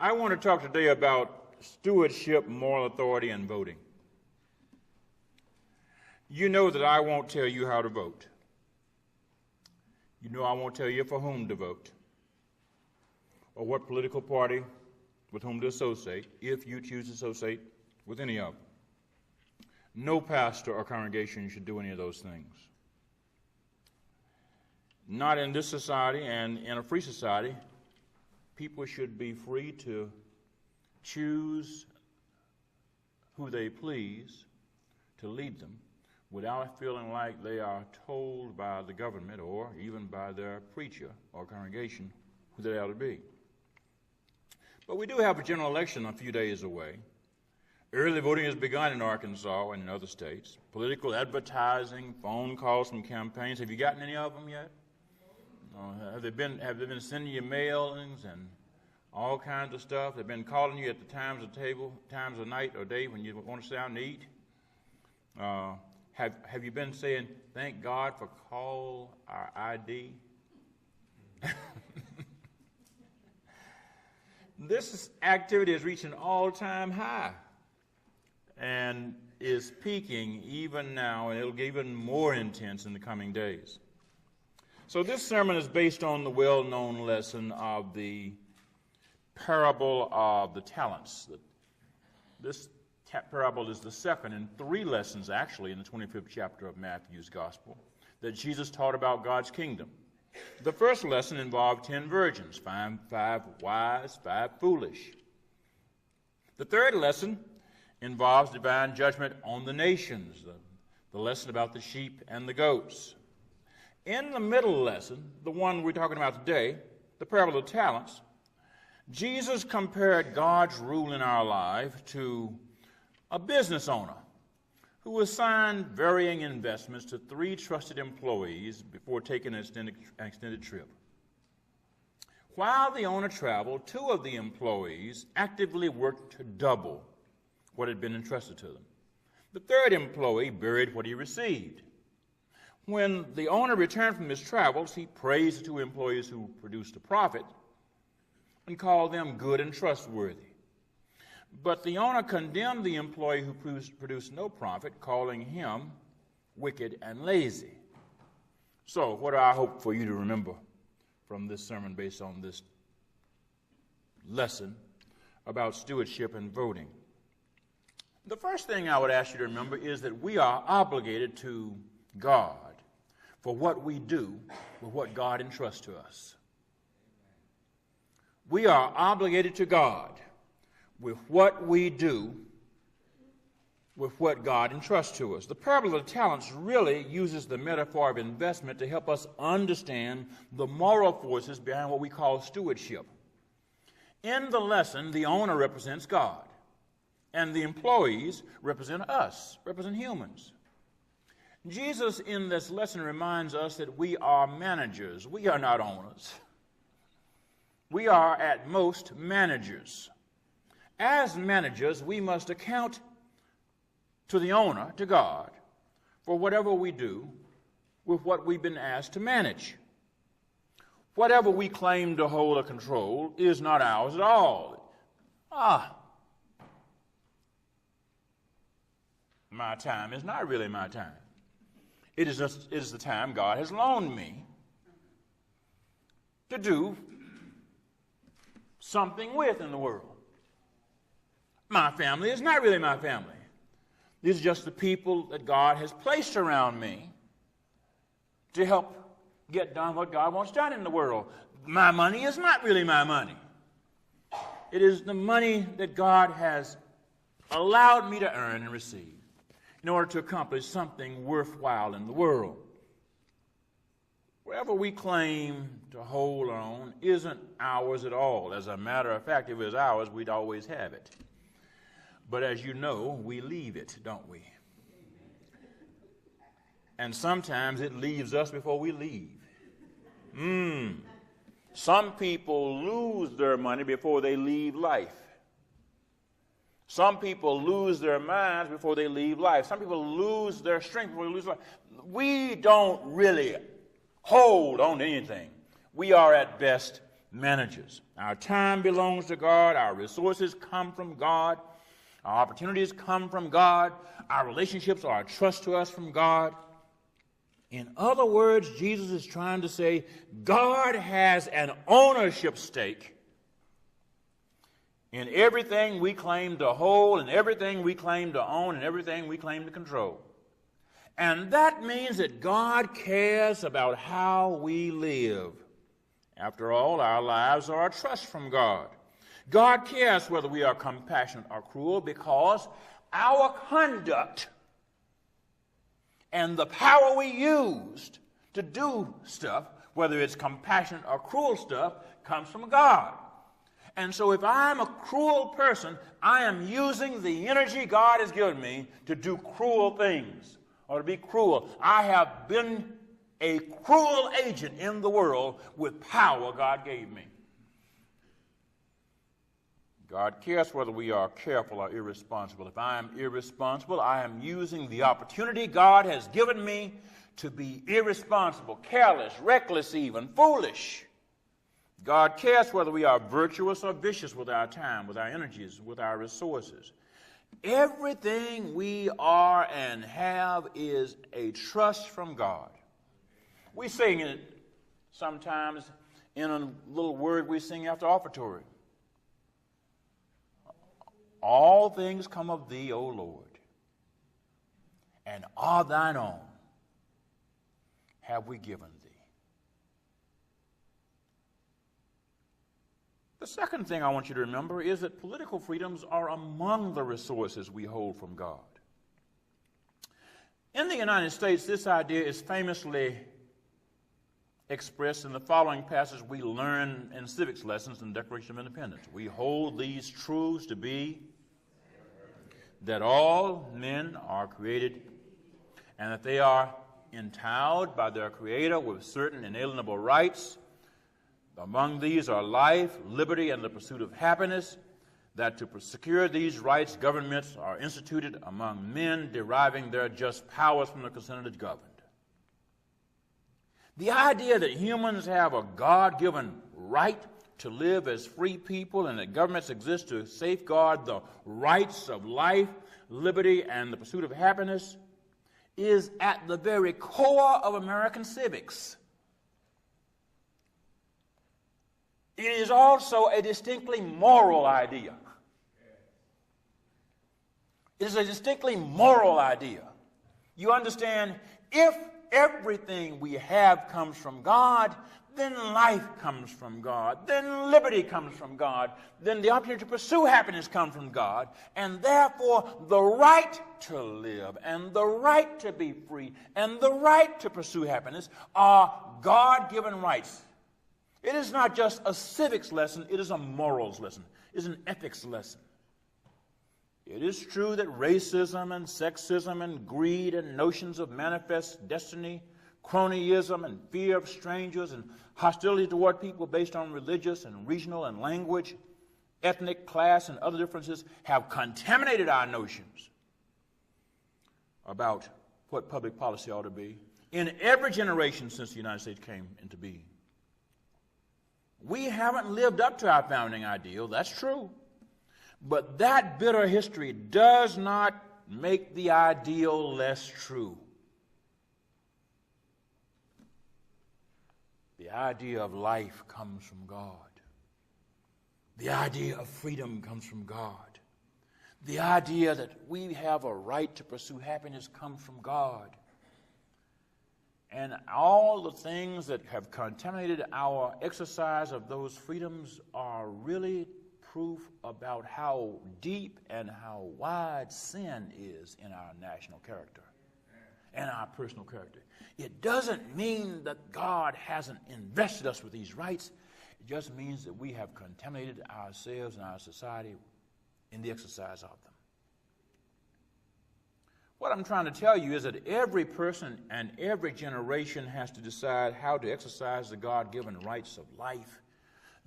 I want to talk today about stewardship, moral authority, and voting. You know that I won't tell you how to vote. You know I won't tell you for whom to vote or what political party with whom to associate, if you choose to associate with any of them. No pastor or congregation should do any of those things. Not in this society, and in a free society, people should be free to choose who they please to lead them without feeling like they are told by the government or even by their preacher or congregation who they ought to be. But we do have a general election a few days away. Early voting has begun in Arkansas and in other states. Political advertising, phone calls from campaigns. Have you gotten any of them yet? Have they been sending you mailings and all kinds of stuff? They've been calling you at the times of night or day when you want to sit down and eat? Have you been saying, thank God for call our ID? This activity has reached an all-time high and is peaking even now, and it'll get even more intense in the coming days. So this sermon is based on the well-known lesson of the parable of the talents. This parable is the second in three lessons, actually, in the 25th chapter of Matthew's Gospel, that Jesus taught about God's kingdom. The first lesson involved 10 virgins, five wise, 5 foolish. The third lesson involves divine judgment on the nations, the lesson about the sheep and the goats. In the middle lesson, the one we're talking about today, the parable of the talents, Jesus compared God's rule in our life to a business owner who assigned varying investments to 3 trusted employees before taking an extended trip. While the owner traveled, 2 of the employees actively worked to double what had been entrusted to them. The third employee buried what he received. When the owner returned from his travels, he praised the 2 employees who produced a profit and called them good and trustworthy. But the owner condemned the employee who produced no profit, calling him wicked and lazy. So, what do I hope for you to remember from this sermon based on this lesson about stewardship and voting? The first thing I would ask you to remember is that we are obligated to God for what we do with what God entrusts to us. We are obligated to God with what we do with what God entrusts to us. The parable of the talents really uses the metaphor of investment to help us understand the moral forces behind what we call stewardship. In the lesson, the owner represents God, and the employees represent us, represent humans. Jesus in this lesson reminds us that we are managers. We are not owners. We are at most managers. As managers, we must account to the owner, to God, for whatever we do with what we've been asked to manage. Whatever we claim to hold or control is not ours at all. My time is not really my time. It is the time God has loaned me to do something with in the world. My family is not really my family. These are just the people that God has placed around me to help get done what God wants done in the world. My money is not really my money. It is the money that God has allowed me to earn and receive in order to accomplish something worthwhile in the world. Whatever we claim to hold on isn't ours at all. As a matter of fact, if it was ours, we'd always have it. But as you know, we leave it, don't we? And sometimes it leaves us before we leave. Some people lose their money before they leave life. Some people lose their minds before they leave life. Some people lose their strength before they lose life. We don't really hold on to anything. We are at best manages. Our time belongs to God. Our resources come from God. Our opportunities come from God. Our relationships are a trust to us from God. In other words, Jesus is trying to say God has an ownership stake in everything we claim to hold and everything we claim to own and everything we claim to control. And that means that God cares about how we live. After all, our lives are a trust from God. God cares whether we are compassionate or cruel because our conduct and the power we used to do stuff, whether it's compassionate or cruel stuff, comes from God. And so if I'm a cruel person, I am using the energy God has given me to do cruel things or to be cruel. I have been a cruel agent in the world with power God gave me. God cares whether we are careful or irresponsible. If I am irresponsible, I am using the opportunity God has given me to be irresponsible, careless, reckless even, foolish. God cares whether we are virtuous or vicious with our time, with our energies, with our resources. Everything we are and have is a trust from God. We sing it sometimes in a little word we sing after offertory. All things come of thee, O Lord, and are thine own have we given thee. The second thing I want you to remember is that political freedoms are among the resources we hold from God. In the United States, this idea is famously expressed in the following passage we learn in civics lessons in the Declaration of Independence. We hold these truths to be that all men are created and that they are endowed by their Creator with certain inalienable rights. Among these are life, liberty, and the pursuit of happiness, that to secure these rights, governments are instituted among men, deriving their just powers from the consent of the governed. The idea that humans have a God-given right to live as free people and that governments exist to safeguard the rights of life, liberty, and the pursuit of happiness is at the very core of American civics. It is also a distinctly moral idea. It is a distinctly moral idea. You understand, if everything we have comes from God, then life comes from God, then liberty comes from God, then the opportunity to pursue happiness comes from God, and therefore the right to live and the right to be free and the right to pursue happiness are God-given rights. It is not just a civics lesson, it is a morals lesson. It is an ethics lesson. It is true that racism and sexism and greed and notions of manifest destiny, cronyism and fear of strangers and hostility toward people based on religious and regional and language, ethnic, class, and other differences have contaminated our notions about what public policy ought to be in every generation since the United States came into being. We haven't lived up to our founding ideal, that's true. But that bitter history does not make the ideal less true. The idea of life comes from God. The idea of freedom comes from God. The idea that we have a right to pursue happiness comes from God. And all the things that have contaminated our exercise of those freedoms are really proof about how deep and how wide sin is in our national character and our personal character. It doesn't mean that God hasn't invested us with these rights. It just means that we have contaminated ourselves and our society in the exercise of them. What I'm trying to tell you is that every person and every generation has to decide how to exercise the God-given rights of life,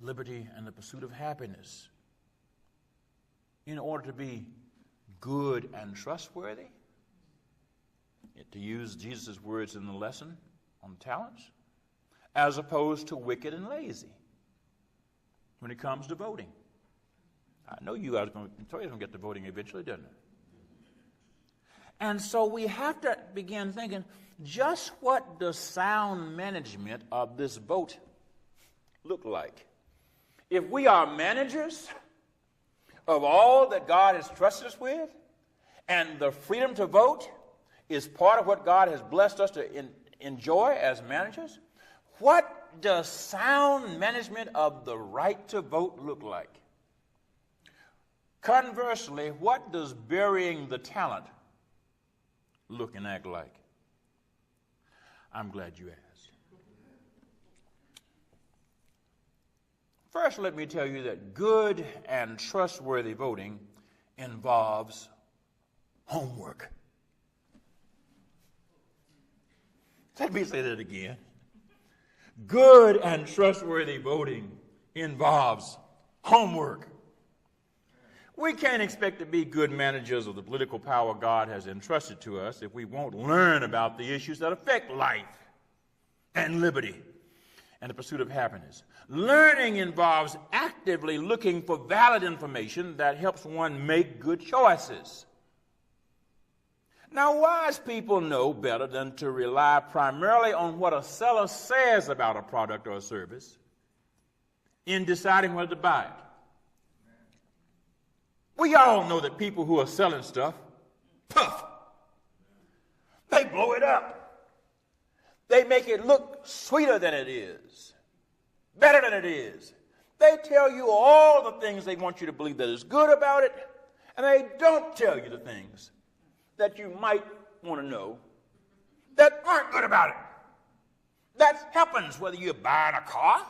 liberty, and the pursuit of happiness in order to be good and trustworthy, to use Jesus' words in the lesson on talents, as opposed to wicked and lazy. when it comes to voting. I know you guys are going to get to voting eventually, didn't it? And so we have to begin thinking, just what does sound management of this vote look like? If we are managers of all that God has trusted us with, and the freedom to vote is part of what God has blessed us to enjoy as managers, what does sound management of the right to vote look like? Conversely, what does burying the talent look and act like? I'm glad you asked. First, let me tell you that good and trustworthy voting involves homework. Let me say that again. Good and trustworthy voting involves homework. We can't expect to be good managers of the political power God has entrusted to us if we won't learn about the issues that affect life and liberty and the pursuit of happiness. Learning involves actively looking for valid information that helps one make good choices. Now, wise people know better than to rely primarily on what a seller says about a product or a service in deciding whether to buy it. We all know that people who are selling stuff puff. They blow it up. They make it look sweeter than it is, better than it is. They tell you all the things they want you to believe that is good about it, and they don't tell you the things that you might want to know that aren't good about it. That happens whether you're buying a car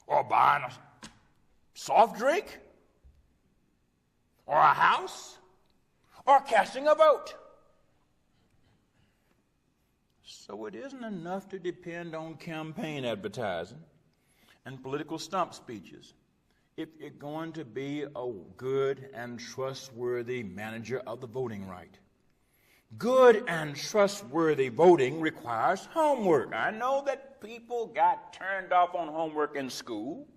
or buying a soft drink or a house or casting a vote. So it isn't enough to depend on campaign advertising and political stump speeches if you're going to be a good and trustworthy manager of the voting right. Good and trustworthy voting requires homework. I know that people got turned off on homework in school,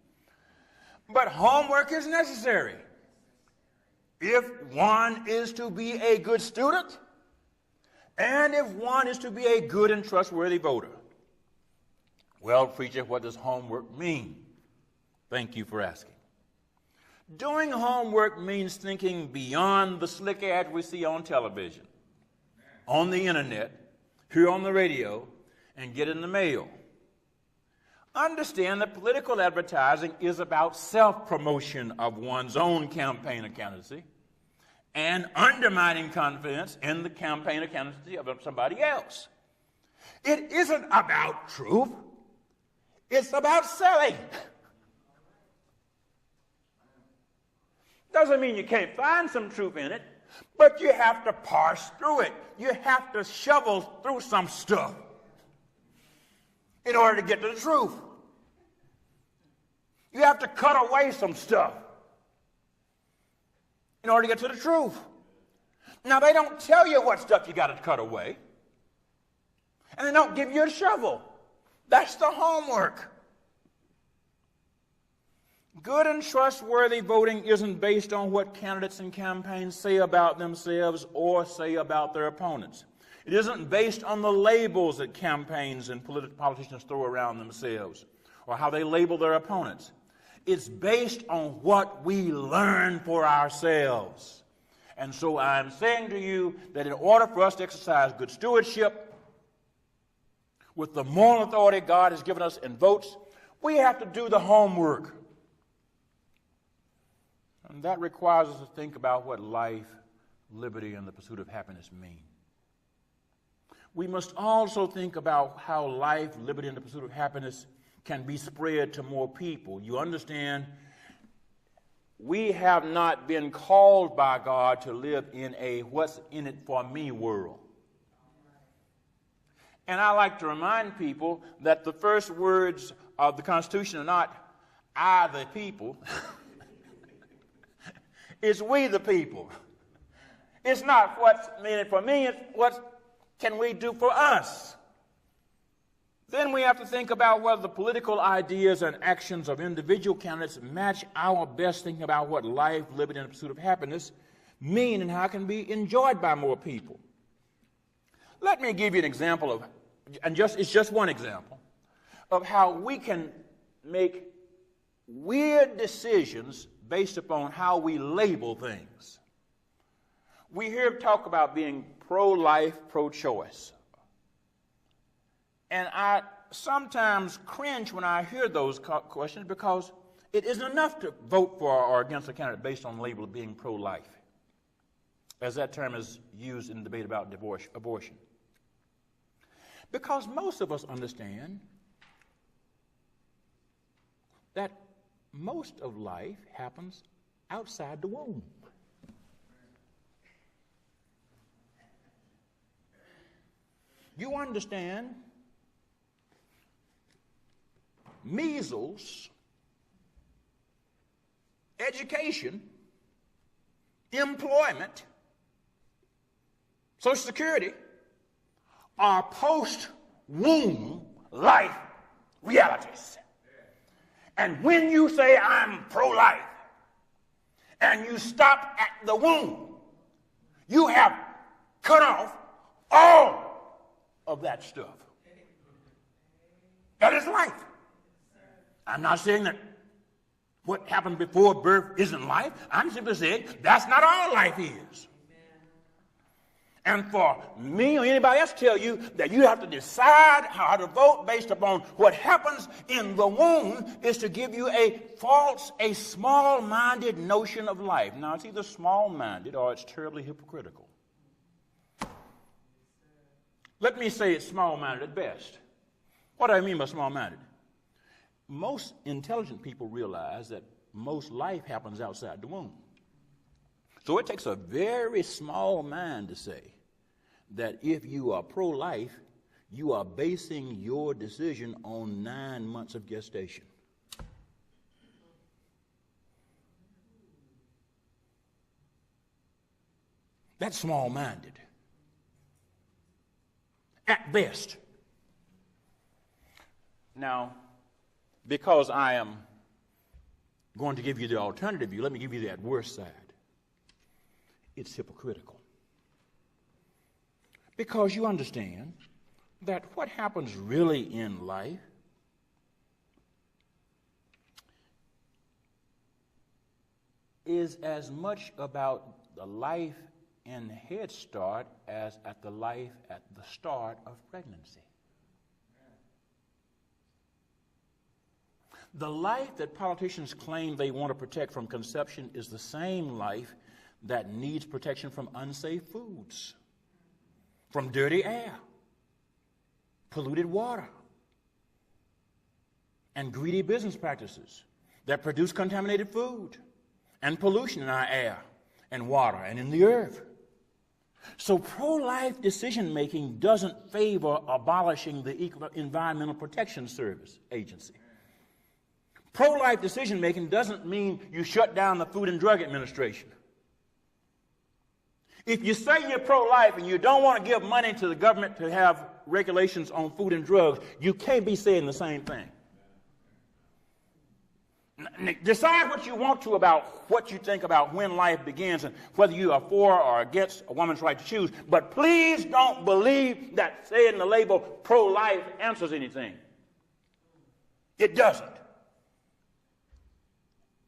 but homework is necessary if one is to be a good student and if one is to be a good and trustworthy voter. Well, preacher, what does homework mean? Thank you for asking. Doing homework means thinking beyond the slick ads we see on television, on the internet, here on the radio, and get in the mail. Understand that political advertising is about self-promotion of one's own campaign or candidacy and undermining confidence in the campaign or candidacy of somebody else. It isn't about truth. It's about selling. Doesn't mean you can't find some truth in it, but you have to parse through it. You have to shovel through some stuff in order to get to the truth. You have to cut away some stuff in order to get to the truth. Now, they don't tell you what stuff you got to cut away, and they don't give you a shovel. That's the homework. Good and trustworthy voting isn't based on what candidates and campaigns say about themselves or say about their opponents. It isn't based on the labels that campaigns and politicians throw around themselves or how they label their opponents. It's based on what we learn for ourselves. And so I'm saying to you that in order for us to exercise good stewardship with the moral authority God has given us in votes, we have to do the homework. And that requires us to think about what life, liberty, and the pursuit of happiness mean. We must also think about how life, liberty, and the pursuit of happiness can be spread to more people. You understand, we have not been called by God to live in a what's in it for me world. And I like to remind people that the first words of the Constitution are not, I the people. It's we the people. It's not what's in it for me, it's what can we do for us. Then we have to think about whether the political ideas and actions of individual candidates match our best thinking about what life, liberty, and the pursuit of happiness mean and how it can be enjoyed by more people. Let me give you an example of, it's just one example, of how we can make weird decisions based upon how we label things. We hear talk about being pro-life, pro-choice. And I sometimes cringe when I hear those questions because it isn't enough to vote for or against a candidate based on the label of being pro-life, as that term is used in the debate about abortion. Because most of us understand that most of life happens outside the womb. You understand measles, education, employment, Social Security are post-womb life realities. And when you say I'm pro-life and you stop at the womb, you have cut off all of that stuff. That is life. I'm not saying that what happened before birth isn't life. I'm simply saying that's not all life is. And for me or anybody else to tell you that you have to decide how to vote based upon what happens in the womb is to give you a small-minded notion of life. Now, it's either small-minded or it's terribly hypocritical. Let me say it's small-minded at best. What do I mean by small-minded? Most intelligent people realize that most life happens outside the womb. So it takes a very small mind to say that if you are pro-life, you are basing your decision on 9 months of gestation. That's small-minded. At best. Now, because I am going to give you the alternative view, let me give you that worst side. It's hypocritical. Because you understand that what happens really in life is as much about the life in Head Start as at the life at the start of pregnancy. The life that politicians claim they want to protect from conception is the same life that needs protection from unsafe foods, from dirty air, polluted water, and greedy business practices that produce contaminated food and pollution in our air and water and in the earth. So pro-life decision-making doesn't favor abolishing the Environmental Protection Service Agency. Pro-life decision-making doesn't mean you shut down the Food and Drug Administration. If you say you're pro-life and you don't want to give money to the government to have regulations on food and drugs, you can't be saying the same thing. Decide what you want to about what you think about when life begins and whether you are for or against a woman's right to choose. But please don't believe that saying the label pro-life answers anything. It doesn't.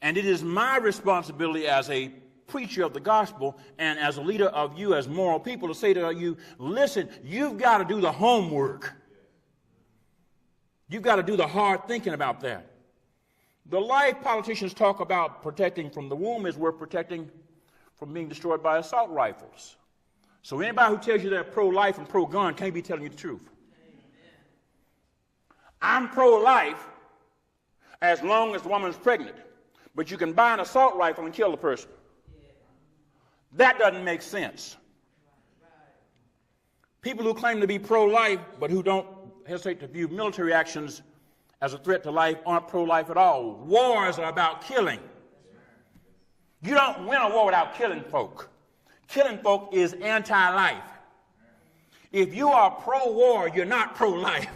And it is my responsibility as a preacher of the gospel and as a leader of you as moral people to say to you, listen, you've got to do the homework. You've got to do the hard thinking about that. The life politicians talk about protecting from the womb is we're protecting from being destroyed by assault rifles. So anybody who tells you they're pro-life and pro-gun can't be telling you the truth. I'm pro-life as long as the woman's pregnant. But you can buy an assault rifle and kill the person. That doesn't make sense. People who claim to be pro-life but who don't hesitate to view military actions as a threat to life aren't pro-life at all. Wars are about killing. You don't win a war without killing folk. Killing folk is anti-life. If you are pro-war, you're not pro-life.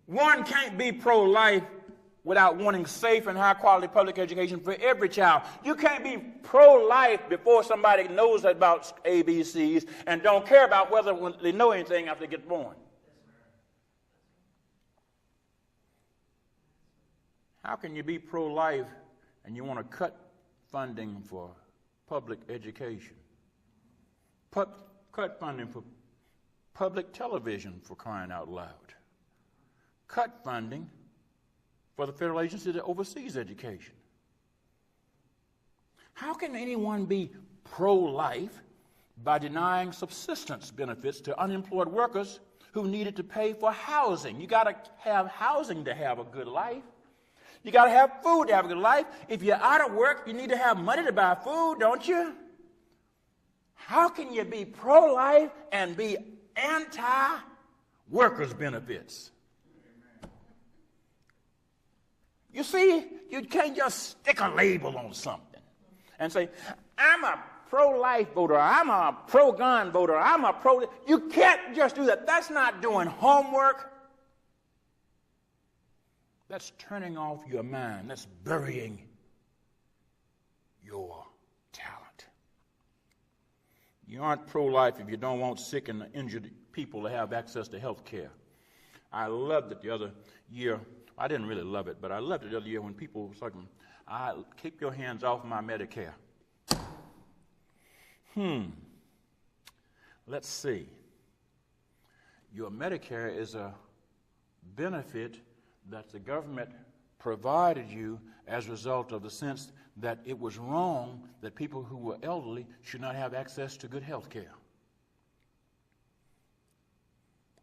One can't be pro-life without wanting safe and high-quality public education for every child. You can't be pro-life before somebody knows about ABCs and don't care about whether they know anything after they get born. How can you be pro-life and you want to cut funding for public education? Cut funding for public television, for crying out loud. Cut funding for the federal agency that oversees education. How can anyone be pro-life by denying subsistence benefits to unemployed workers who needed to pay for housing? You got to have housing to have a good life. You got to have food to have a good life. If you're out of work, you need to have money to buy food, don't you? How can you be pro-life and be anti-workers' benefits? You see, you can't just stick a label on something and say, I'm a pro-life voter, I'm a pro-gun voter, I'm a pro... You can't just do that. That's not doing homework. That's turning off your mind. That's burying your talent. You aren't pro-life if you don't want sick and injured people to have access to health care. I loved it the other year. I didn't really love it, but I loved it the other year when people were saying, keep your hands off my Medicare. Let's see. Your Medicare is a benefit that the government provided you as a result of the sense that it was wrong that people who were elderly should not have access to good health care.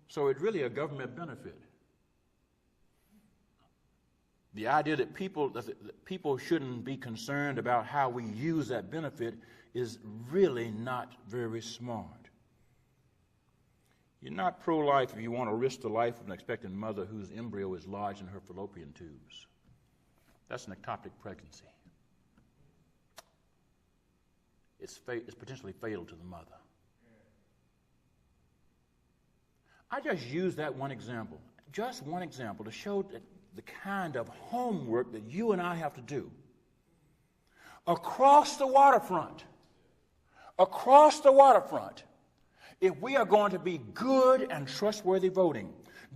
So it's really a government benefit. The idea that people shouldn't be concerned about how we use that benefit is really not very smart. You're not pro-life if you want to risk the life of an expectant mother whose embryo is lodged in her fallopian tubes. That's an ectopic pregnancy. It's potentially fatal to the mother. I just used that one example, to show that the kind of homework that you and I have to do across the waterfront, if we are going to be good and trustworthy voting.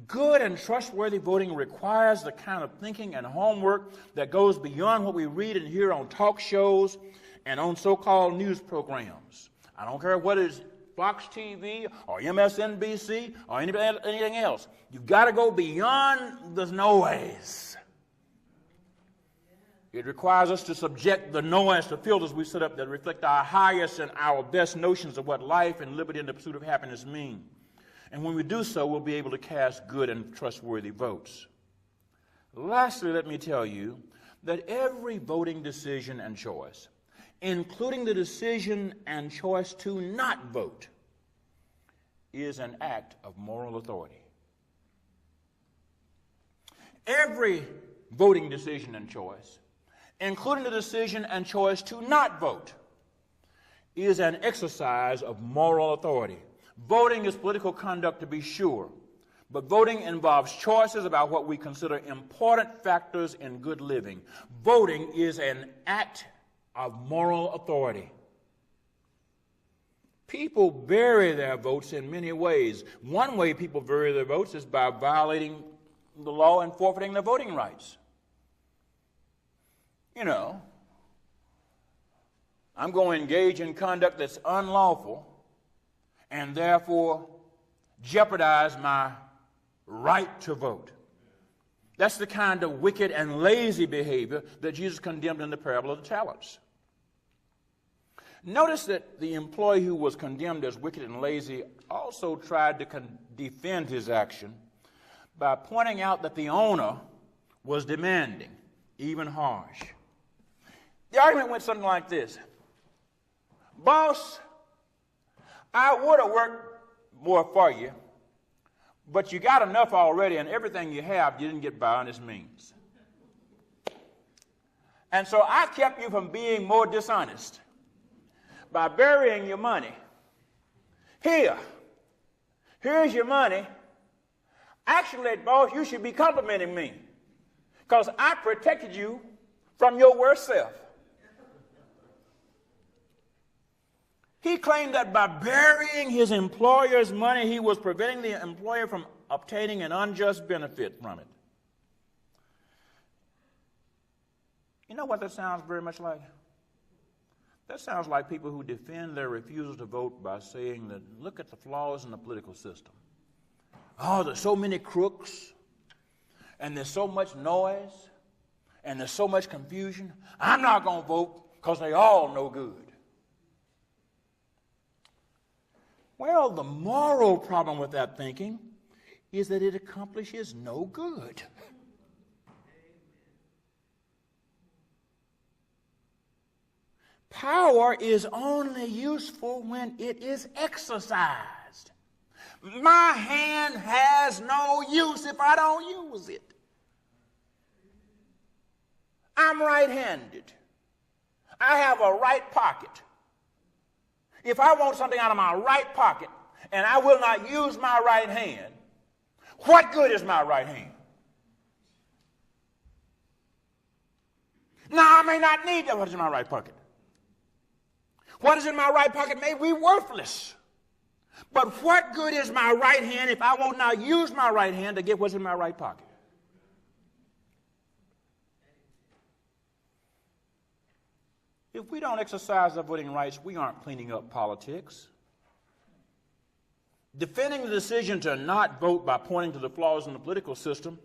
Good and trustworthy voting requires the kind of thinking and homework that goes beyond what we read and hear on talk shows and on so-called news programs. I don't care what it is, Fox TV or MSNBC or anything else. You've got to go beyond the noise. It requires us to subject the noise to filters we set up that reflect our highest and our best notions of what life and liberty and the pursuit of happiness mean. And when we do so, we'll be able to cast good and trustworthy votes. Lastly, let me tell you that every voting decision and choice, including the decision and choice to not vote, is an act of moral authority. Every voting decision and choice, including the decision and choice to not vote, is an exercise of moral authority. Voting is political conduct, to be sure, but voting involves choices about what we consider important factors in good living. Voting is an act of moral authority. People vary their votes in many ways. One way people vary their votes is by violating the law and forfeiting their voting rights. You know, I'm going to engage in conduct that's unlawful and therefore jeopardize my right to vote. That's the kind of wicked and lazy behavior that Jesus condemned in the parable of the talents. Notice that the employee who was condemned as wicked and lazy also tried to defend his action by pointing out that the owner was demanding, even harsh. The argument went something like this. Boss, I would have worked more for you, but you got enough already, and everything you have you didn't get by honest means. And so I kept you from being more dishonest by burying your money. Here's your money. Actually, boss, you should be complimenting me because I protected you from your worst self. He claimed that by burying his employer's money, he was preventing the employer from obtaining an unjust benefit from it. You know what that sounds very much like? That sounds like people who defend their refusal to vote by saying that, look at the flaws in the political system. Oh, there's so many crooks, and there's so much noise, and there's so much confusion. I'm not going to vote because they all no good. Well, the moral problem with that thinking is that it accomplishes no good. Power is only useful when it is exercised. My hand has no use if I don't use it. I'm right-handed. I have a right pocket. If I want something out of my right pocket and I will not use my right hand, what good is my right hand? Now, I may not need that. What is in my right pocket? What is in my right pocket may be worthless. But what good is my right hand if I will not use my right hand to get what's in my right pocket? If we don't exercise our voting rights, we aren't cleaning up politics. Defending the decision to not vote by pointing to the flaws in the political system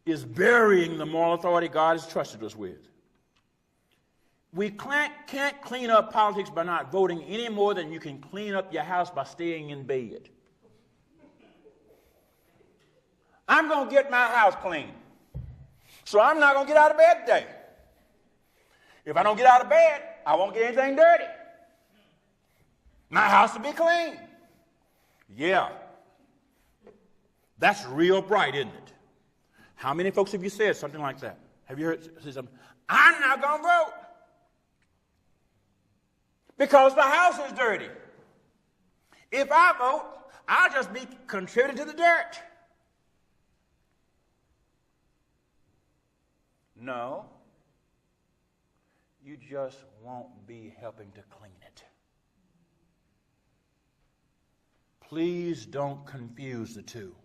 is burying the moral authority God has trusted us with. We can't clean up politics by not voting any more than you can clean up your house by staying in bed. I'm going to get my house clean, so I'm not going to get out of bed today. If I don't get out of bed, I won't get anything dirty. My house will be clean. Yeah. That's real bright, isn't it? How many folks have you said something like that? Have you heard something? I'm not going to vote because the house is dirty. If I vote, I'll just be contributing to the dirt. No. You just won't be helping to clean it. Please don't confuse the two.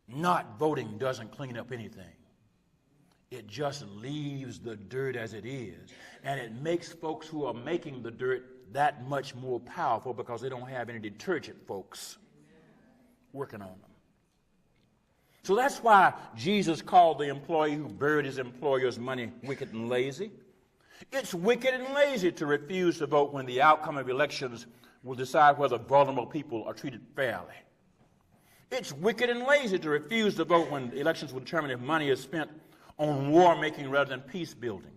Not voting doesn't clean up anything. It just leaves the dirt as it is. And it makes folks who are making the dirt that much more powerful because they don't have any detergent folks working on them. So that's why Jesus called the employee who buried his employer's money wicked and lazy. It's wicked and lazy to refuse to vote when the outcome of elections will decide whether vulnerable people are treated fairly. It's wicked and lazy to refuse to vote when elections will determine if money is spent on war making rather than peace building.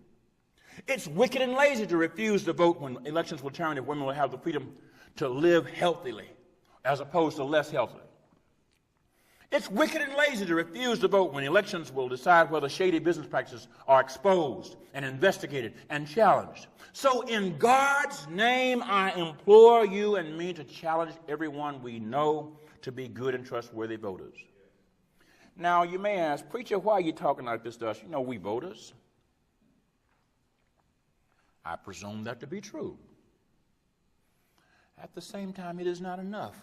It's wicked and lazy to refuse to vote when elections will determine if women will have the freedom to live healthily as opposed to less healthily. It's wicked and lazy to refuse to vote when elections will decide whether shady business practices are exposed and investigated and challenged. So in God's name, I implore you and me to challenge everyone we know to be good and trustworthy voters. Now, you may ask, preacher, why are you talking like this to us? You know, we voters. I presume that to be true. At the same time, it is not enough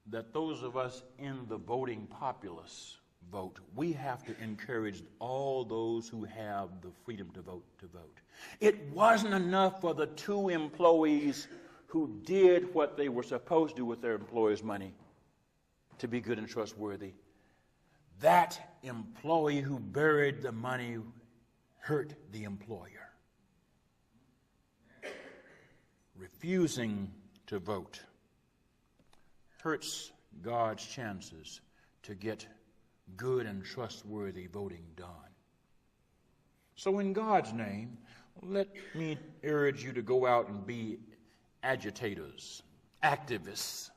that those of us in the voting populace vote. We have to encourage all those who have the freedom to vote to vote. It wasn't enough for the two employees who did what they were supposed to do with their employer's money to be good and trustworthy. That employee who buried the money hurt the employer. Refusing to vote hurts God's chances to get good and trustworthy voting done. So in God's name, let me urge you to go out and be agitators, activists,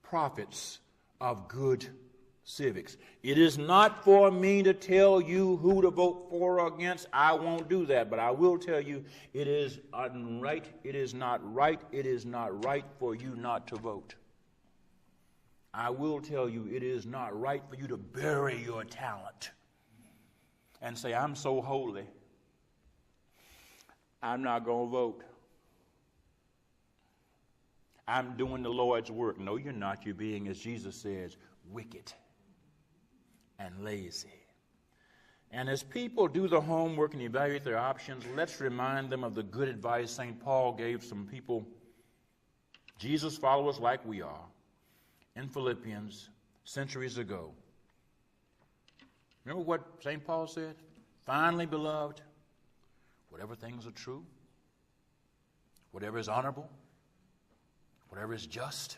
prophets of good civics. It is not for me to tell you who to vote for or against. I won't do that, but I will tell you it is unright. It is not right. It is not right for you not to vote. I will tell you it is not right for you to bury your talent and say, I'm so holy, I'm not going to vote. I'm doing the Lord's work. No, you're not. You're being, as Jesus says, wicked and lazy. And as people do the homework and evaluate their options, let's remind them of the good advice St. Paul gave some people, Jesus followers like we are, in Philippians centuries ago. Remember what St. Paul said? Finally, beloved, whatever things are true, whatever is honorable, whatever is just,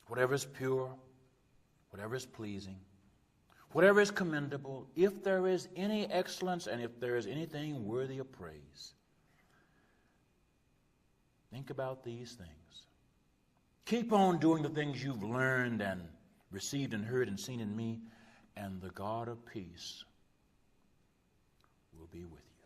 whatever is pure, whatever is pleasing, whatever is commendable, if there is any excellence and if there is anything worthy of praise, think about these things. Keep on doing the things you've learned and received and heard and seen in me, and the God of peace will be with you.